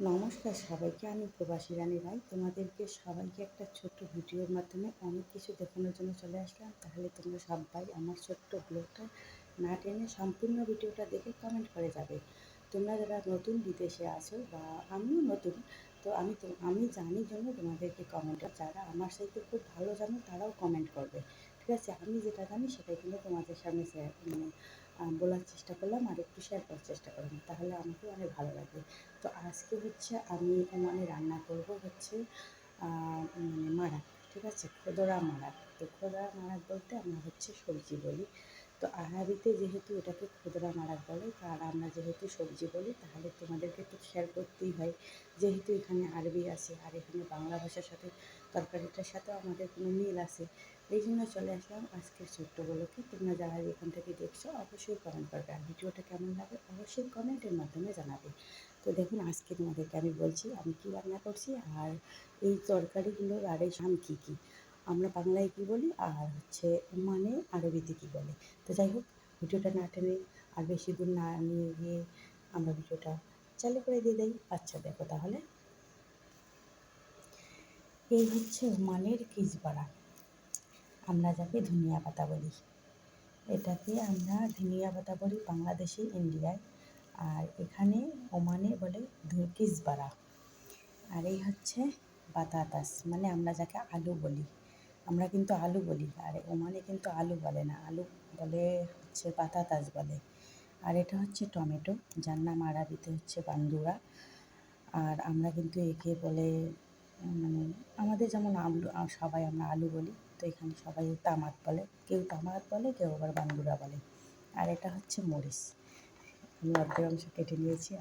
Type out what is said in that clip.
নমস্কার সবাইকে, আমি প্রবাসী রানী রায়। তোমাদেরকে সবাইকে একটা ছোট্ট ভিডিওর মাধ্যমে অনেক কিছু দেখানোর জন্য চলে আসলাম। তাহলে তোমরা সবাই আমার ছোট্ট ব্লগটা না টেনে সম্পূর্ণ ভিডিওটা দেখে কমেন্ট করে যাবে। তোমরা যারা নতুন বিদেশে আছো বা আমিও নতুন, তো আমি জানি জন্য তোমাদেরকে কমেন্ট, যারা আমার সাথে খুব ভালো জানো তারাও কমেন্ট করবে। ঠিক আছে, আমি যেটা জানি সেটাই কিন্তু তোমাদের সামনে বলার চেষ্টা করলাম আর একটু শেয়ার করার চেষ্টা করলাম, তাহলে আমাকে অনেক ভালো লাগবে। তো আজকে হচ্ছে আমি মানে রান্না করব হচ্ছে মারাক। ঠিক আছে, খোদরা মারাক। তো খোদরা মারাক বলতে আমরা হচ্ছে সবজি বলি। তো আরবিতে যেহেতু এটাকে খোদরা মারাক বলে, আর আমরা যেহেতু সবজি বলি, তাহলে তোমাদেরকে তো শেয়ার করতেই হয়। যেহেতু এখানে আরবি আছে আর এখানে বাংলা ভাষার সাথে তরকারিটার সাথেও আমাদের কোনো মিল আছে, এই জন্য চলে আসলাম আজকের ছোট্টগুলোকে। তোমরা যারা এখান থেকে দেখছো অবশ্যই কমেন্ট করবে, আর ভিডিওটা কেমন লাগে অবশ্যই কমেন্টের মাধ্যমে জানাবে। তো দেখুন, আজকে তোমাদেরকে আমি বলছি আমি কী রান্না করছি, আর এই তরকারিগুলোর আর এই নাম কী কী, আমরা বাংলায় কী বলি আর হচ্ছে মানে আরবিতে কী বলে। তো যাই হোক, ভিডিওটা না টেনে আর বেশি দূর না নিয়ে গিয়ে আমরা ভিডিওটা চালু করে দিয়ে দেই। আচ্ছা দেখো তাহলে, এই হচ্ছে ওমানের কিজবারা, আমরা যাকে ধনিয়া পাতা বলি। এটাকে আমরা ধনিয়া পাতা বলি বাংলাদেশে, ইন্ডিয়ায়, আর এখানে ওমানে বলে কিজবারা। আর এই হচ্ছে বাতাতাস, মানে আমরা যাকে আলু বলি। আমরা কিন্তু আলু বলি, আর ওমানে কিন্তু আলু বলে না, আলু বলে হচ্ছে বাতাতাস বলে। আর এটা হচ্ছে টমেটো, যার নাম আরবিতে হচ্ছে বান্দুরা। আর আমরা কিন্তু একে বলে মানে আমাদের যেমন আলু, সবাই আমরা আলু বলি, তো এখানে সবাই তামাত বলে, কেউ তামাত বলে, কেউ আবার বান্দুরা বলে। আর এটা হচ্ছে মরিচ, আমি অর্ধেক অংশ কেটে নিয়েছি।